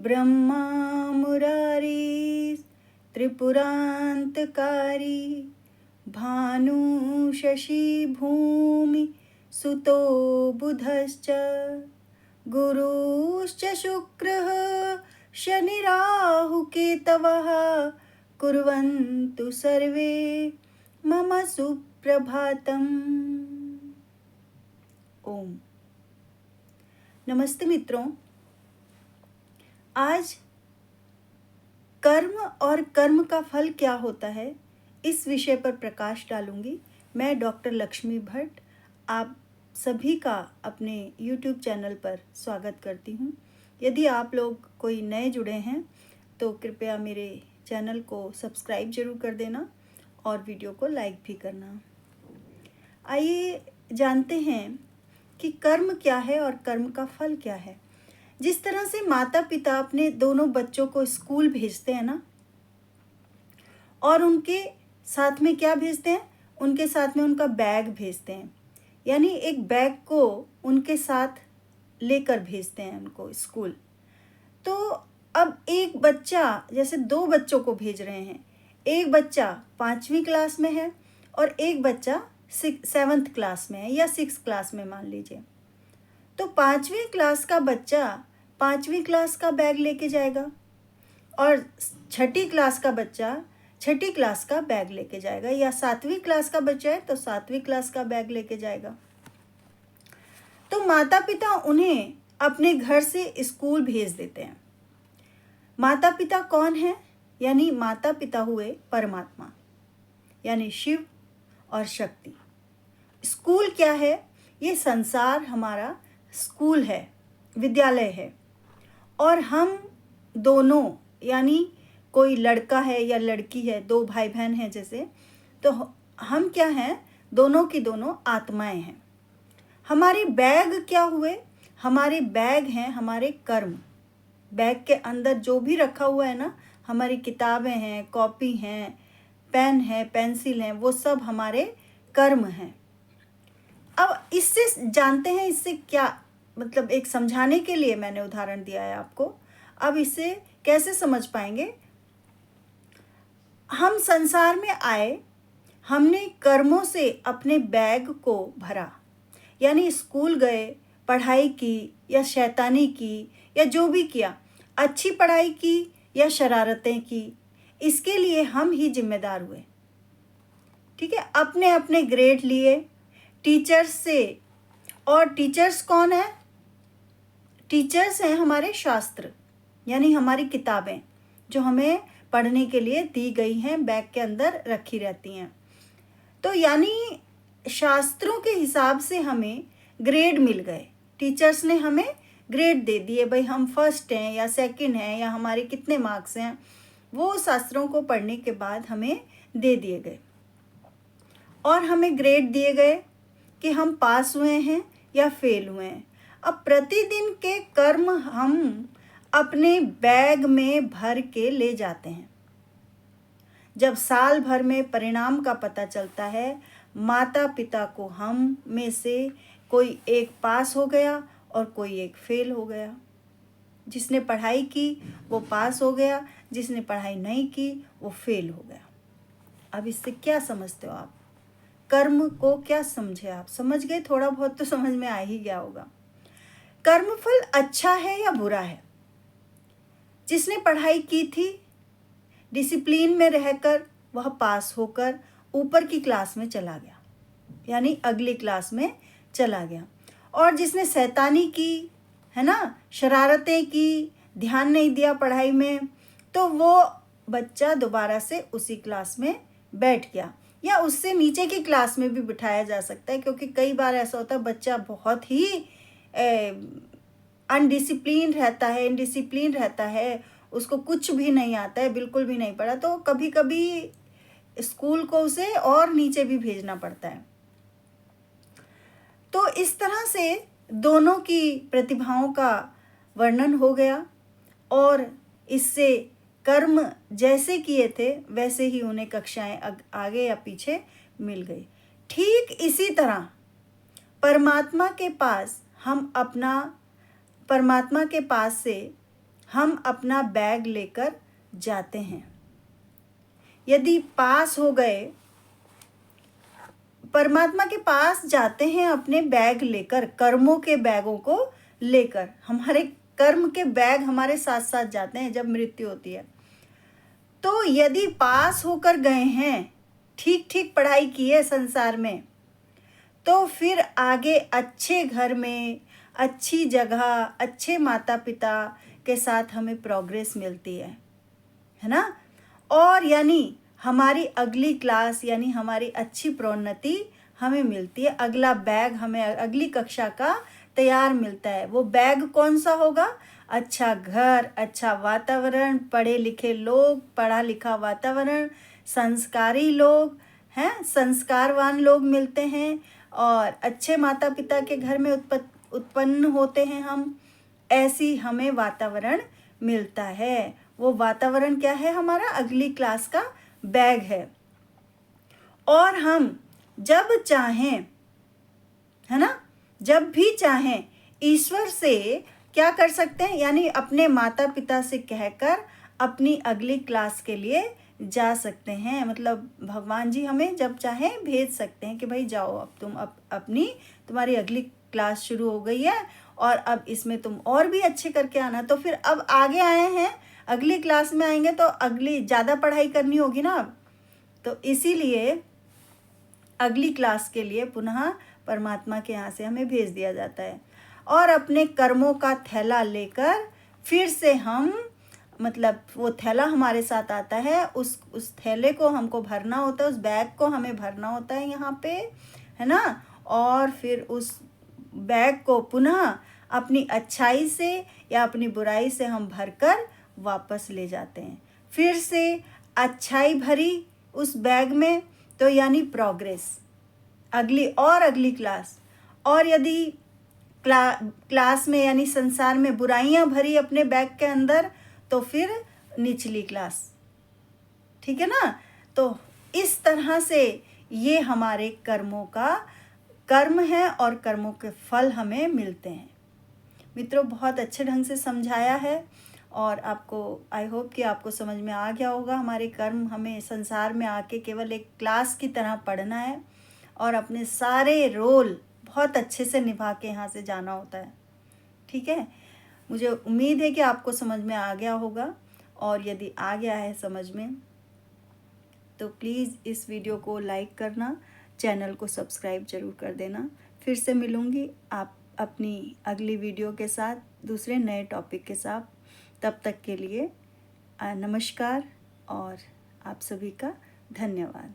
ब्रह्मा मुरारी त्रिपुरान्तकारी भानु शशि भूमि सुतो बुधश्च गुरुश्च शुक्रः शनिराहुकेतवः कुर्वन्तु सर्वे मम सुप्रभातम्। ओम। नमस्ते मित्रों, आज कर्म और कर्म का फल क्या होता है इस विषय पर प्रकाश डालूंगी। मैं डॉक्टर लक्ष्मी भट्ट आप सभी का अपने YouTube चैनल पर स्वागत करती हूँ। यदि आप लोग कोई नए जुड़े हैं तो कृपया मेरे चैनल को सब्सक्राइब जरूर कर देना और वीडियो को लाइक भी करना। आइए जानते हैं कि कर्म क्या है और कर्म का फल क्या है। जिस तरह से माता पिता अपने दोनों बच्चों को स्कूल भेजते हैं ना, और उनके साथ में क्या भेजते हैं, उनके साथ में उनका बैग भेजते हैं, यानी एक बैग को उनके साथ लेकर भेजते हैं उनको स्कूल। तो अब एक बच्चा, जैसे दो बच्चों को भेज रहे हैं, एक बच्चा 5वीं क्लास में है और एक बच्चा 7th क्लास में है या 6th क्लास में मान लीजिए। तो 5वीं क्लास का बच्चा 5वीं क्लास का बैग लेके जाएगा और 6ठी क्लास का बच्चा 6ठी क्लास का बैग लेके जाएगा, या 7वीं क्लास का बच्चा है तो 7वीं क्लास का बैग लेके जाएगा। तो माता पिता उन्हें अपने घर से स्कूल भेज देते हैं। माता पिता कौन है? यानी माता पिता हुए परमात्मा, यानी शिव और शक्ति। स्कूल क्या है? ये संसार हमारा स्कूल है, विद्यालय है। और हम दोनों, यानी कोई लड़का है या लड़की है, दो भाई बहन हैं जैसे, तो हम क्या हैं? दोनों की दोनों आत्माएं हैं। हमारे बैग क्या हुए? हमारे बैग हैं हमारे कर्म। बैग के अंदर जो भी रखा हुआ है ना, हमारी किताबें हैं, कॉपी हैं, पेन है, पेंसिल हैं, वो सब हमारे कर्म हैं। अब इससे जानते हैं, इससे क्या मतलब, एक समझाने के लिए मैंने उदाहरण दिया है आपको। अब इससे कैसे समझ पाएंगे? हम संसार में आए, हमने कर्मों से अपने बैग को भरा, यानी स्कूल गए, पढ़ाई की या शैतानी की या जो भी किया, अच्छी पढ़ाई की या शरारतें की, इसके लिए हम ही जिम्मेदार हुए। ठीक है, अपने अपने ग्रेड लिए टीचर्स से। और टीचर्स कौन है? टीचर्स हैं हमारे शास्त्र, यानी हमारी किताबें जो हमें पढ़ने के लिए दी गई हैं, बैग के अंदर रखी रहती हैं। तो यानी शास्त्रों के हिसाब से हमें ग्रेड मिल गए, टीचर्स ने हमें ग्रेड दे दिए, भाई हम फर्स्ट हैं या सेकंड हैं या हमारे कितने मार्क्स हैं, वो शास्त्रों को पढ़ने के बाद हमें दे दिए गए। और हमें ग्रेड दिए गए कि हम पास हुए हैं या फेल हुए हैं। अब प्रतिदिन के कर्म हम अपने बैग में भर के ले जाते हैं। जब साल भर में परिणाम का पता चलता है, माता पिता को हम में से कोई एक पास हो गया और कोई एक फेल हो गया। जिसने पढ़ाई की वो पास हो गया, जिसने पढ़ाई नहीं की वो फेल हो गया। अब इससे क्या समझते हो आप? कर्म को क्या समझे आप? समझ गए? थोड़ा बहुत तो समझ में आ ही गया होगा। कर्मफल अच्छा है या बुरा है? जिसने पढ़ाई की थी, डिसिप्लिन में रहकर वह पास होकर ऊपर की क्लास में चला गया, यानी अगली क्लास में चला गया। और जिसने शैतानी की, है ना, शरारतें की, ध्यान नहीं दिया पढ़ाई में, तो वो बच्चा दोबारा से उसी क्लास में बैठ गया, या उससे नीचे की क्लास में भी बिठाया जा सकता है। क्योंकि कई बार ऐसा होता है बच्चा बहुत ही अनडिसिप्लिन रहता है, इनडिसिप्लिन रहता है, उसको कुछ भी नहीं आता है, बिल्कुल भी नहीं पढ़ा, तो कभी कभी स्कूल को उसे और नीचे भी भेजना पड़ता है। तो इस तरह से दोनों की प्रतिभाओं का वर्णन हो गया, और इससे कर्म जैसे किए थे वैसे ही उन्हें कक्षाएं आगे या पीछे मिल गई। ठीक इसी तरह परमात्मा के पास से हम अपना बैग लेकर जाते हैं। यदि पास हो गए, परमात्मा के पास जाते हैं अपने बैग लेकर, कर्मों के बैगों को लेकर। हमारे कर्म के बैग हमारे साथ साथ जाते हैं जब मृत्यु होती है। तो यदि पास होकर गए हैं, ठीक ठीक पढ़ाई की है संसार में, तो फिर आगे अच्छे घर में, अच्छी जगह, अच्छे माता पिता के साथ हमें प्रोग्रेस मिलती है ना। और यानी हमारी अगली क्लास, यानी हमारी अच्छी प्रोन्नति हमें मिलती है, अगला बैग हमें अगली कक्षा का तैयार मिलता है। वो बैग कौन सा होगा? अच्छा घर, अच्छा वातावरण, पढ़े लिखे लोग, पढ़ा लिखा वातावरण, संस्कारी लोग हैं, संस्कारवान लोग मिलते हैं, और अच्छे माता पिता के घर में उत्पन्न होते हैं हम, ऐसी हमें वातावरण मिलता है। वो वातावरण क्या है? हमारा अगली क्लास का बैग है। और हम जब चाहें, है ना, जब भी चाहें ईश्वर से क्या कर सकते हैं? यानी अपने माता पिता से कहकर अपनी अगली क्लास के लिए जा सकते हैं। मतलब भगवान जी हमें जब चाहें भेज सकते हैं कि भाई जाओ, अब तुम तुम्हारी अगली क्लास शुरू हो गई है और अब इसमें तुम और भी अच्छे करके आना। तो फिर अब आगे आए हैं, अगली क्लास में आएंगे तो अगली ज़्यादा पढ़ाई करनी होगी ना अब। तो इसीलिए अगली क्लास के लिए पुनः परमात्मा के यहाँ से हमें भेज दिया जाता है। और अपने कर्मों का थैला लेकर फिर से हम, मतलब वो थैला हमारे साथ आता है, उस थैले को हमको भरना होता है, उस बैग को हमें भरना होता है यहाँ पे, है ना। और फिर उस बैग को पुनः अपनी अच्छाई से या अपनी बुराई से हम भरकर वापस ले जाते हैं। फिर से अच्छाई भरी उस बैग में, तो यानी प्रोग्रेस, अगली क्लास। और यदि क्लास में यानी संसार में बुराइयां भरी अपने बैग के अंदर, तो फिर निचली क्लास, ठीक है ना। तो इस तरह से ये हमारे कर्मों का कर्म है और कर्मों के फल हमें मिलते हैं। मित्रों, बहुत अच्छे ढंग से समझाया है और आपको, आई होप कि आपको समझ में आ गया होगा। हमारे कर्म, हमें संसार में आके केवल एक क्लास की तरह पढ़ना है और अपने सारे रोल बहुत अच्छे से निभा के यहाँ से जाना होता है, ठीक है। मुझे उम्मीद है कि आपको समझ में आ गया होगा, और यदि आ गया है समझ में तो प्लीज़ इस वीडियो को लाइक करना, चैनल को सब्सक्राइब जरूर कर देना। फिर से मिलूँगी आप अपनी अगली वीडियो के साथ, दूसरे नए टॉपिक के साथ। तब तक के लिए नमस्कार और आप सभी का धन्यवाद।